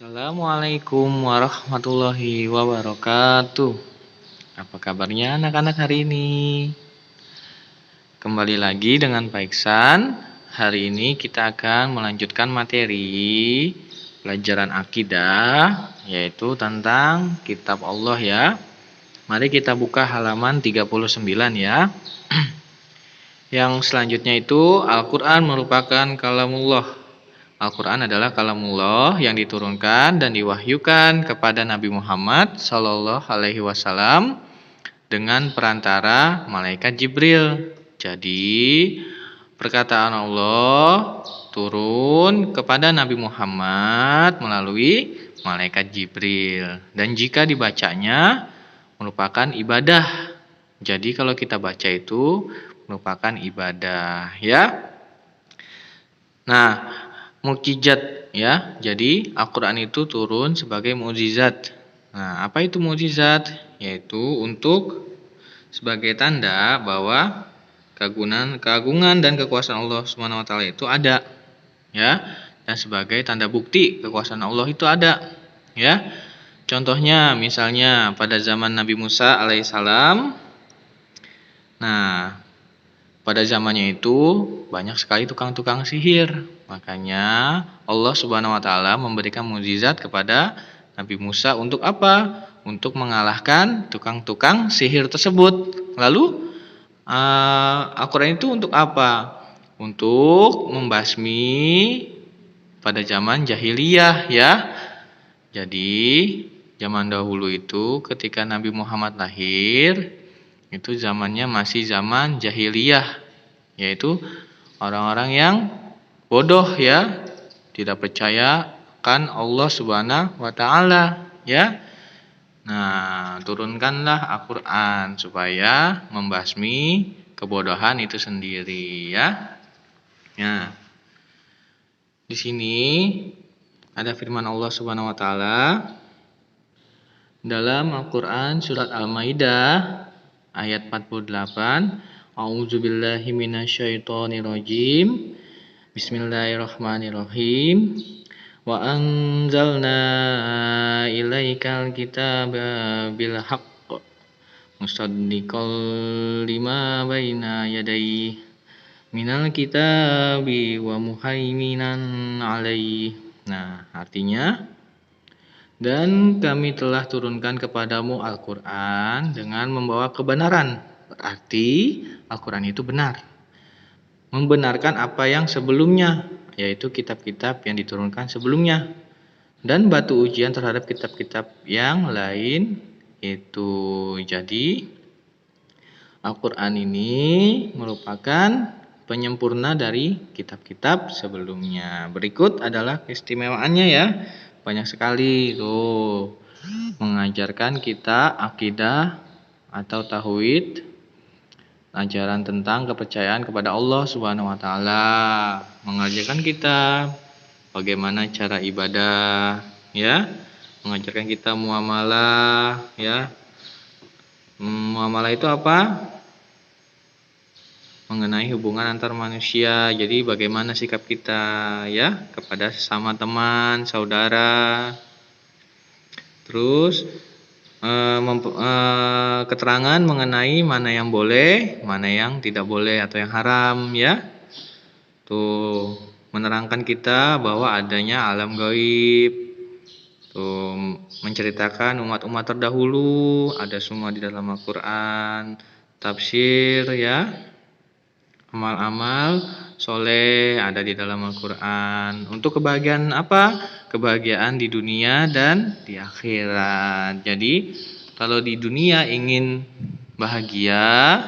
Assalamualaikum warahmatullahi wabarakatuh. Apa kabarnya anak-anak hari ini? Kembali lagi dengan Pak Iksan. Hari ini kita akan melanjutkan materi pelajaran akidah, yaitu tentang kitab Allah ya. Mari kita buka halaman 39 ya. Yang selanjutnya itu Al-Quran merupakan kalamullah. Al-Quran adalah kalamullah yang diturunkan dan diwahyukan kepada Nabi Muhammad Sallallahu Alaihi Wasallam dengan perantara malaikat Jibril. Jadi perkataan Allah turun kepada Nabi Muhammad melalui malaikat Jibril. Dan jika dibacanya merupakan ibadah. Jadi kalau kita baca itu merupakan ibadah ya. Nah, mukjizat ya. Jadi Al-Qur'an itu turun sebagai mukjizat. Nah, apa itu mukjizat? Yaitu untuk sebagai tanda bahwa keagungan dan kekuasaan Allah Subhanahu wa taala itu ada ya, dan sebagai tanda bukti kekuasaan Allah itu ada ya. Contohnya misalnya pada zaman Nabi Musa alaihissalam. Nah, pada zamannya itu banyak sekali tukang-tukang sihir. Makanya Allah Subhanahu wa taala memberikan mukjizat kepada Nabi Musa untuk apa? Untuk mengalahkan tukang-tukang sihir tersebut. Lalu Al-Quran itu untuk apa? Untuk membasmi pada zaman jahiliyah ya. Jadi zaman dahulu itu ketika Nabi Muhammad lahir, itu zamannya masih zaman jahiliyah, yaitu orang-orang yang bodoh ya, tidak percayakan Allah Subhanahu wa taala ya. Nah, turunkanlah Al-Qur'an supaya membasmi kebodohan itu sendiri ya. Nah, di sini ada firman Allah Subhanahu wa taala dalam Al-Qur'an surat Al-Maidah ayat 48. A'udzubillahi minasyaitonirrajim. Bismillahirrahmanirrahim. Wa anzalna ilaikal kitaba bil haqq musaddiqal lima baina yadayhi minal kitabi wa muhaiminan alaihi. Nah, artinya dan kami telah turunkan kepadamu Al-Quran dengan membawa kebenaran. Berarti Al-Quran itu benar. Membenarkan apa yang sebelumnya, yaitu kitab-kitab yang diturunkan sebelumnya. Dan batu ujian terhadap kitab-kitab yang lain itu. Jadi Al-Quran ini merupakan penyempurna dari kitab-kitab sebelumnya. Berikut adalah keistimewaannya ya. Banyak sekali tuh, mengajarkan kita akidah atau tauhid, ajaran tentang kepercayaan kepada Allah Subhanahu wa taala, mengajarkan kita bagaimana cara ibadah ya, mengajarkan kita muamalah ya. Muamalah itu apa? Mengenai hubungan antar manusia. Jadi bagaimana sikap kita ya kepada sesama teman, saudara. Terus keterangan mengenai mana yang boleh, mana yang tidak boleh atau yang haram ya. Tuh, menerangkan kita bahwa adanya alam gaib. Tuh, menceritakan umat-umat terdahulu, ada semua di dalam Al-Qur'an. Tafsir ya. Amal-amal soleh ada di dalam Al-Quran. Untuk kebahagiaan apa? Kebahagiaan di dunia dan di akhirat. Jadi kalau di dunia ingin bahagia,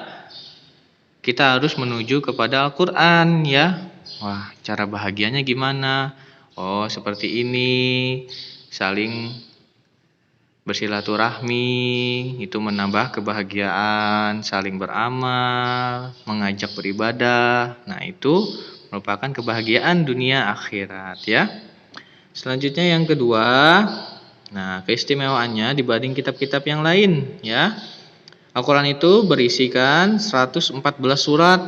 kita harus menuju kepada Al-Quran ya. Wah, cara bahagianya gimana? Oh, seperti ini. Saling bersilaturahmi itu menambah kebahagiaan, saling beramal, mengajak beribadah. Nah, itu merupakan kebahagiaan dunia akhirat ya. Selanjutnya yang kedua, nah keistimewaannya dibanding kitab-kitab yang lain ya. Al-Quran itu berisikan 114 surat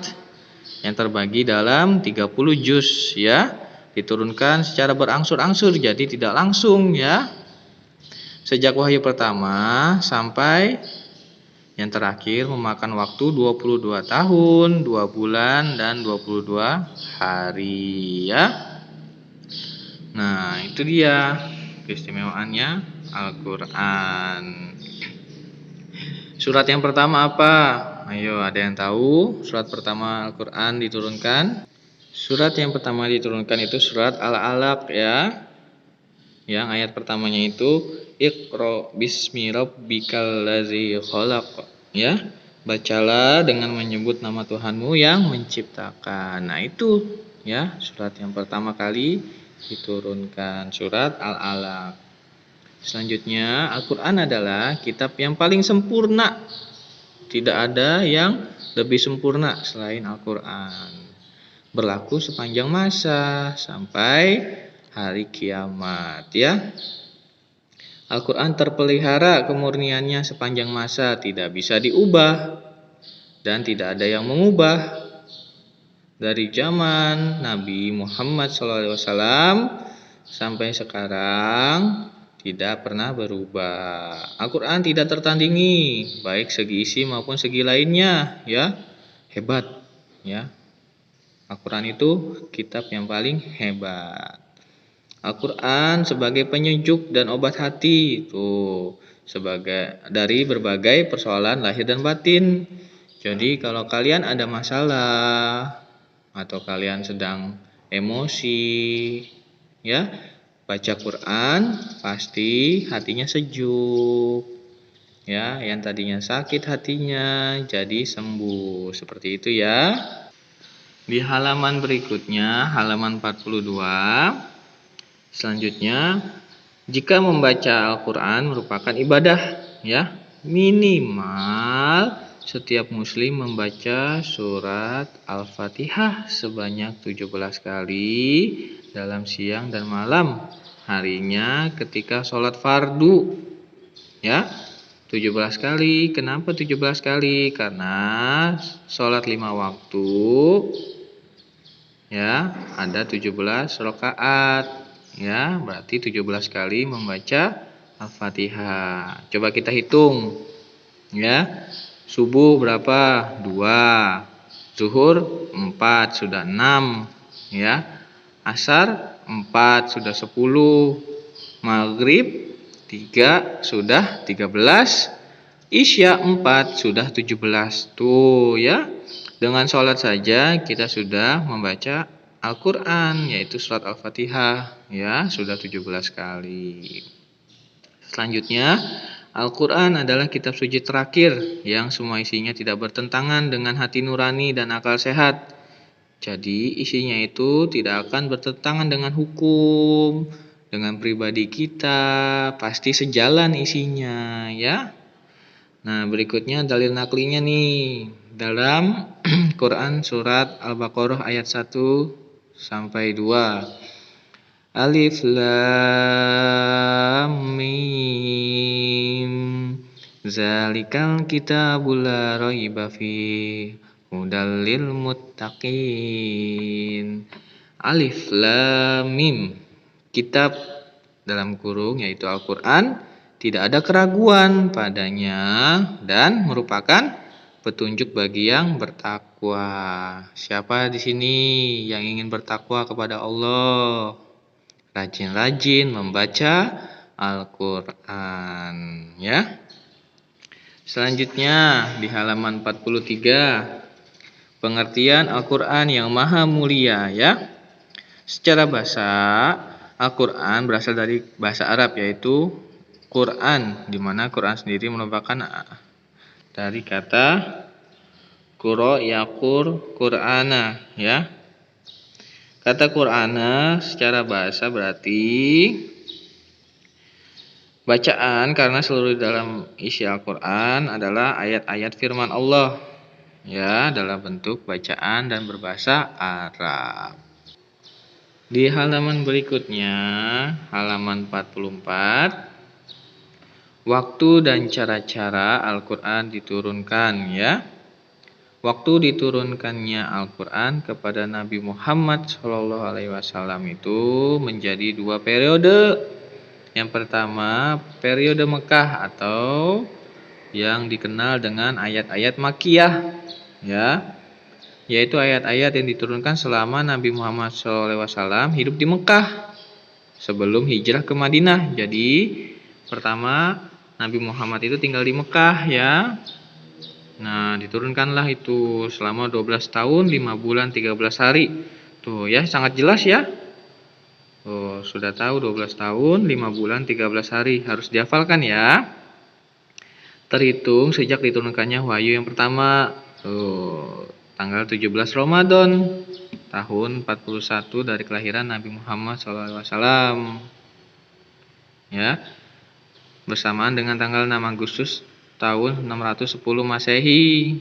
yang terbagi dalam 30 juz ya. diturunkan secara berangsur-angsur, jadi tidak langsung ya. Sejak wahyu pertama sampai yang terakhir memakan waktu 22 tahun, 2 bulan, dan 22 hari ya. Nah, itu dia keistimewaannya Al-Quran. Surat yang pertama apa? Ayo, ada yang tahu surat pertama Al-Quran diturunkan? Surat yang pertama diturunkan itu surat Al-Alaq ya. Yang ayat pertamanya itu Iqra bismi rabbikal ladzi khalaq ya. Bacalah dengan menyebut nama Tuhanmu yang menciptakan. Nah, itu ya, surat yang pertama kali diturunkan, surat Al-Alaq. Selanjutnya, Al-Quran adalah kitab yang paling sempurna. Tidak ada yang lebih sempurna selain Al-Quran. Berlaku sepanjang masa sampai hari kiamat ya. Al-Quran terpelihara kemurniannya sepanjang masa, tidak bisa diubah dan tidak ada yang mengubah. Dari zaman Nabi Muhammad SAW sampai sekarang tidak pernah berubah. Al-Quran tidak tertandingi, baik segi isi maupun segi lainnya ya. Hebat ya. Al-Quran itu kitab yang paling hebat. Al-Quran sebagai penyejuk dan obat hati tuh, sebagai dari berbagai persoalan lahir dan batin. Jadi kalau kalian ada masalah atau kalian sedang emosi ya, baca Quran pasti hatinya sejuk ya, yang tadinya sakit hatinya jadi sembuh. Seperti itu ya. Di halaman berikutnya, halaman 42, selanjutnya, jika membaca Al-Quran merupakan ibadah ya, minimal setiap muslim membaca surat Al-Fatihah sebanyak 17 kali dalam siang dan malam harinya ketika sholat fardu ya. 17 kali. Kenapa 17 kali? Karena sholat 5 waktu ya, ada 17 rakaat ya, berarti 17 kali membaca Al-Fatihah. Coba kita hitung ya. Subuh berapa? 2. Zuhur 4, sudah 6 ya. Asar 4, sudah 10. Maghrib 3, sudah 13. Isya 4, sudah 17. Tuh ya. Dengan sholat saja kita sudah membaca Al-Quran, yaitu surat Al-Fatihah ya, sudah 17 kali. Selanjutnya, Al-Quran adalah kitab suci terakhir yang semua isinya tidak bertentangan dengan hati nurani dan akal sehat. Jadi isinya itu tidak akan bertentangan dengan hukum, dengan pribadi kita, pasti sejalan isinya ya. Nah, berikutnya dalil naklinya nih. Dalam Quran surat Al-Baqarah ayat 1 sampai 2. Alif Lam Mim. Zalikal kitabul la raiba fihi hudal lil muttaqin. Alif Lam Mim. Kitab dalam kurung yaitu Al-Quran tidak ada keraguan padanya dan merupakan petunjuk bagi yang bertakwa. Siapa di sini yang ingin bertakwa kepada Allah? Rajin-rajin membaca Al-Quran ya. Selanjutnya di halaman 43, pengertian Al-Quran yang maha mulia ya. Secara bahasa, Al-Quran berasal dari bahasa Arab yaitu Quran, di mana Quran sendiri merupakan dari kata Qura yaqur Qur'ana ya. Kata Qur'ana secara bahasa berarti bacaan, karena seluruh dalam isi Al-Quran adalah ayat-ayat firman Allah ya, dalam bentuk bacaan dan berbahasa Arab. Di halaman berikutnya, halaman 44, waktu dan cara-cara Al-Quran diturunkan ya. Waktu diturunkannya Al-Quran kepada Nabi Muhammad SAW itu menjadi 2 periode. Yang pertama periode Mekah atau yang dikenal dengan ayat-ayat Makkiyah, ya, yaitu ayat-ayat yang diturunkan selama Nabi Muhammad SAW hidup di Mekah sebelum hijrah ke Madinah. Jadi pertama Nabi Muhammad itu tinggal di Mekah, ya. Nah, diturunkanlah itu selama 12 tahun, 5 bulan, 13 hari. Tuh ya, sangat jelas ya. Tuh, sudah tahu 12 tahun, 5 bulan, 13 hari. Harus dihafalkan ya. Terhitung sejak diturunkannya wahyu yang pertama. Tuh, tanggal 17 Ramadan tahun 41 dari kelahiran Nabi Muhammad SAW. Ya. Bersamaan dengan tanggal 6 Agustus tahun 610 Masehi.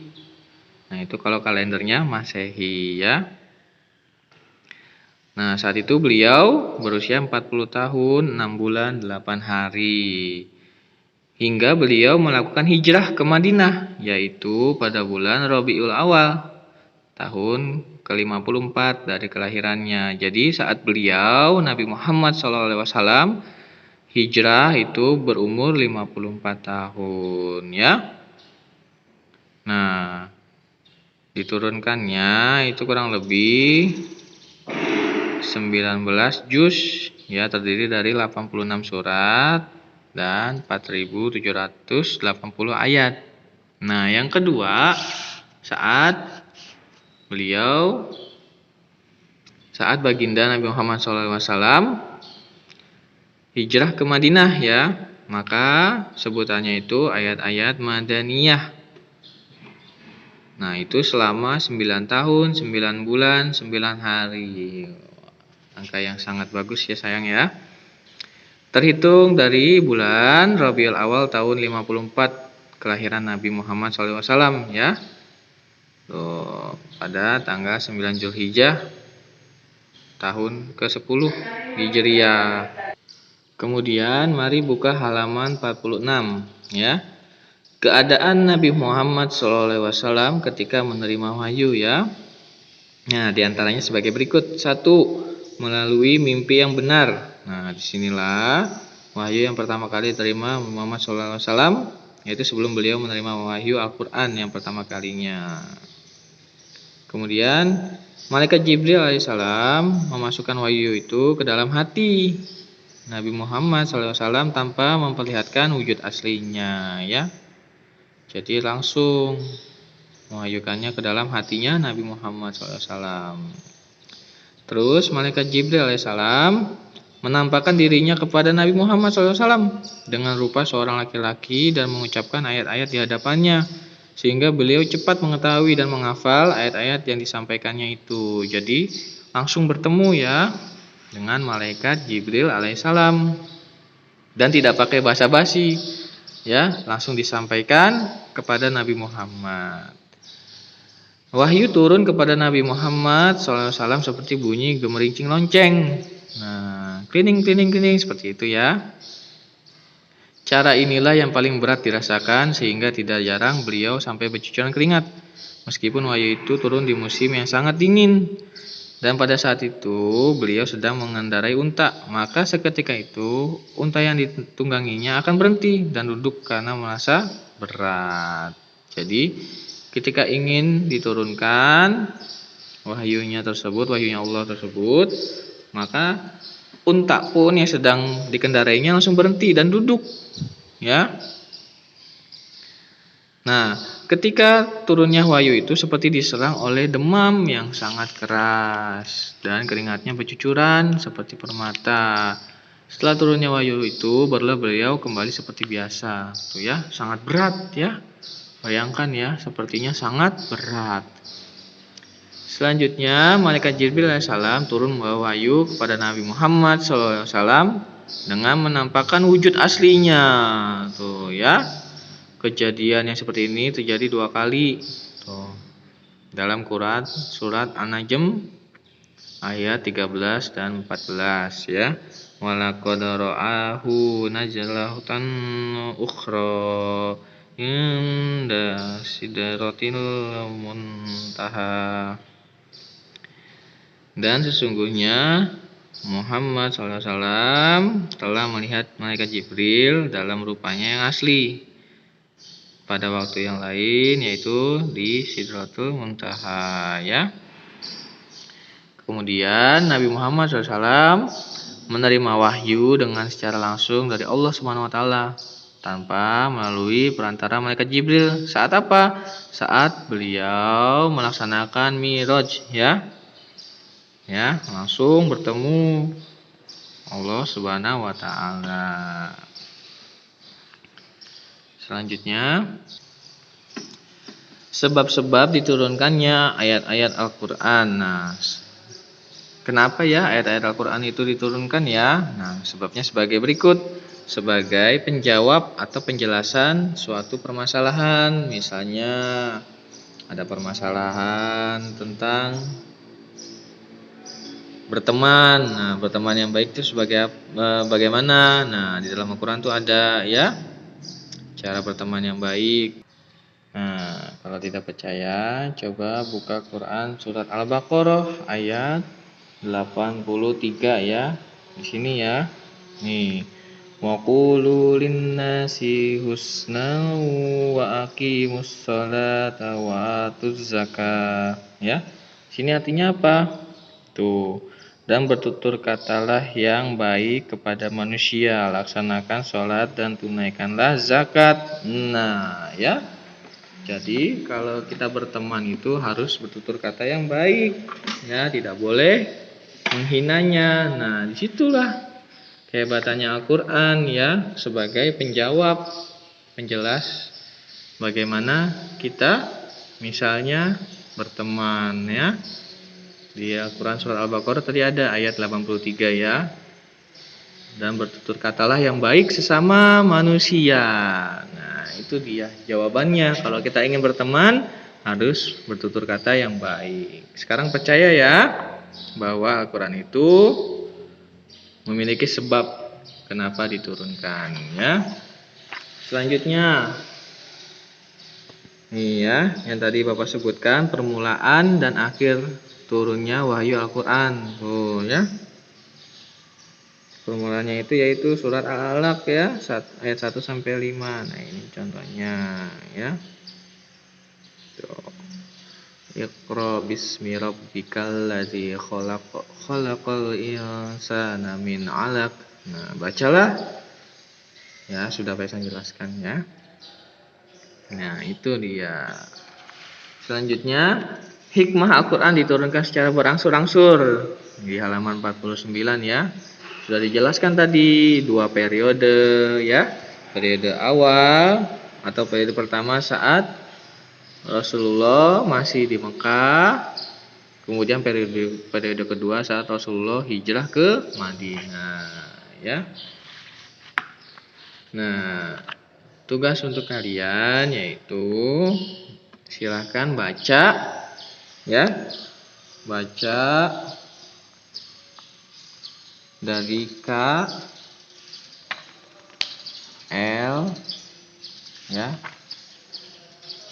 Nah, itu kalau kalendernya Masehi, ya. Nah, saat itu beliau berusia 40 tahun, 6 bulan, 8 hari. Hingga beliau melakukan hijrah ke Madinah, yaitu pada bulan Rabiul Awal, tahun ke-54 dari kelahirannya. Jadi saat beliau, Nabi Muhammad SAW, hijrah itu berumur 54 tahun, ya. Nah, diturunkannya itu kurang lebih 19 juz, ya, terdiri dari 86 surat dan 4.780 ayat. Nah, yang kedua, saat baginda Nabi Muhammad SAW hijrah ke Madinah, ya, maka sebutannya itu ayat-ayat Madaniyah. Nah, itu selama 9 tahun, 9 bulan, 9 hari. Angka yang sangat bagus ya sayang ya. Terhitung dari bulan Rabiul Awal tahun 54 kelahiran Nabi Muhammad SAW, ya. Tuh, pada tanggal 9 Zulhijjah tahun ke-10 Hijriah. Kemudian mari buka halaman 46, ya. Keadaan Nabi Muhammad SAW ketika menerima wahyu, ya. Nah, diantaranya sebagai berikut. 1. Melalui mimpi yang benar. Nah, disinilah wahyu yang pertama kali diterima Muhammad SAW, yaitu sebelum beliau menerima wahyu Al-Quran yang pertama kalinya. Kemudian malaikat Jibril alaihissalam memasukkan wahyu itu ke dalam hati Nabi Muhammad SAW tanpa memperlihatkan wujud aslinya, ya. Jadi langsung mewahyukannya ke dalam hatinya Nabi Muhammad SAW. Terus malaikat Jibril alaihissalam menampakkan dirinya kepada Nabi Muhammad SAW dengan rupa seorang laki-laki dan mengucapkan ayat-ayat di hadapannya, sehingga beliau cepat mengetahui dan menghafal ayat-ayat yang disampaikannya itu. Jadi langsung bertemu, ya, dengan malaikat Jibril alaihissalam dan tidak pakai basa-basi, ya, langsung disampaikan kepada Nabi Muhammad. Wahyu turun kepada Nabi Muhammad SAW seperti bunyi gemerincing lonceng. Nah, klining seperti itu, ya. Cara inilah yang paling berat dirasakan sehingga tidak jarang beliau sampai bercucuran keringat. Meskipun wahyu itu turun di musim yang sangat dingin. Dan pada saat itu beliau sedang mengendarai unta. Maka seketika itu unta yang ditungganginya akan berhenti dan duduk karena merasa berat. Jadi ketika ingin diturunkan wahyunya Allah tersebut, maka unta pun yang sedang dikendarainya langsung berhenti dan duduk, ya. Nah, ketika turunnya wahyu itu seperti diserang oleh demam yang sangat keras dan keringatnya bercucuran seperti permata. Setelah turunnya wahyu itu, barulah beliau kembali seperti biasa. Tuh, ya, sangat berat, ya. Bayangkan, ya, sepertinya sangat berat. Selanjutnya malaikat Jibril alaihissalam turun membawa wahyu kepada Nabi Muhammad SAW dengan menampakkan wujud aslinya. Tuh, ya. Kejadian yang seperti ini terjadi 2 kali. Tuh. Dalam Quran surat An-Najm ayat 13 dan 14, ya. Walaqad ra'ahu najlatan ukhra inda sidratil muntaha. Dan sesungguhnya Muhammad SAW telah melihat malaikat Jibril dalam rupanya yang asli pada waktu yang lain, yaitu di Sidratul Muntaha, ya. Kemudian Nabi Muhammad SAW menerima wahyu dengan secara langsung dari Allah Subhanahu Wa Taala tanpa melalui perantara malaikat Jibril. Saat apa? Saat beliau melaksanakan Mi'raj, ya. Ya, langsung bertemu Allah Subhanahu Wa Taala. Selanjutnya, sebab-sebab diturunkannya ayat-ayat Al-Quran. Nah, kenapa ya ayat-ayat Al-Quran itu diturunkan ya? Nah, sebabnya sebagai berikut. Sebagai penjawab atau penjelasan suatu permasalahan. Misalnya ada permasalahan tentang berteman. Nah, berteman yang baik itu sebagai bagaimana? Nah, di dalam Al-Quran itu ada ya cara berteman yang baik. Nah, kalau tidak percaya, coba buka Quran surat Al-Baqarah ayat 83 ya. Di sini ya. Nih. Wa qulu linnasi husna wa aqimus sholata wa atuz zakah. Ya. Sini artinya apa? Tuh. Dan bertutur katalah yang baik kepada manusia, laksanakan sholat dan tunaikanlah zakat. Nah, ya. Jadi kalau kita berteman itu harus bertutur kata yang baik, ya, tidak boleh menghinanya. Nah, disitulah kehebatannya Al-Quran ya, sebagai penjawab, penjelas bagaimana kita misalnya berteman ya. Di Al-Quran surat Al-Baqarah tadi ada ayat 83 ya. Dan bertutur katalah yang baik sesama manusia. Nah, itu dia jawabannya. Kalau kita ingin berteman harus bertutur kata yang baik. Sekarang percaya ya bahwa Al-Quran itu memiliki sebab kenapa diturunkan ya. Selanjutnya nih ya, yang tadi Bapak sebutkan permulaan dan akhir turunnya wahyu Al-Quran. Tuh ya. Formulanya itu yaitu surat Al-Alaq ya, ayat 1 sampai 5. Nah, ini contohnya ya. Tuh. Iqra bismi rabbikal ladzi khalaq, khalaqal insana min 'alaq. Nah, bacalah. Ya, sudah saya jelaskan ya. Nah, itu dia. Selanjutnya, hikmah Al-Quran diturunkan secara berangsur-angsur. Di halaman 49 ya. Sudah dijelaskan tadi 2 periode ya. Periode awal atau periode pertama saat Rasulullah masih di Mekah. Kemudian periode kedua saat Rasulullah hijrah ke Madinah ya. Nah, tugas untuk kalian yaitu silahkan baca ya. Baca dari K, L ya,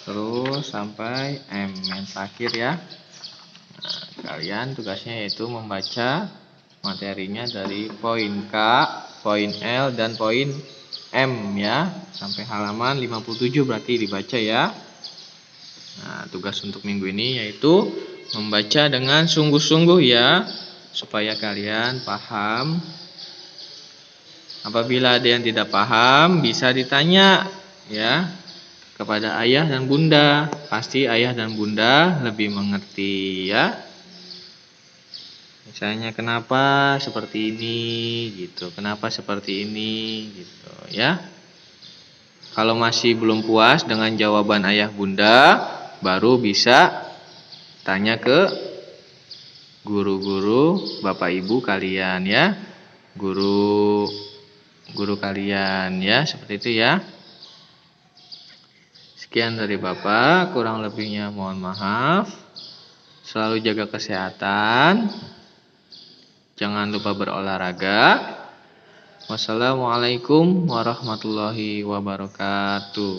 terus sampai M yang terakhir ya. Nah, kalian tugasnya yaitu membaca materinya dari poin K, poin L, dan poin M ya, sampai halaman 57 berarti dibaca ya. Nah, tugas untuk minggu ini yaitu membaca dengan sungguh-sungguh ya, supaya kalian paham. Apabila ada yang tidak paham, bisa ditanya ya kepada ayah dan bunda. Pasti ayah dan bunda lebih mengerti ya. Misalnya kenapa seperti ini gitu, kenapa seperti ini gitu ya. Kalau masih belum puas dengan jawaban ayah bunda, baru bisa tanya ke guru-guru bapak ibu kalian ya, guru kalian ya, seperti itu ya. Sekian dari Bapak, kurang lebihnya mohon maaf. Selalu jaga kesehatan, jangan lupa berolahraga. Wassalamualaikum warahmatullahi wabarakatuh.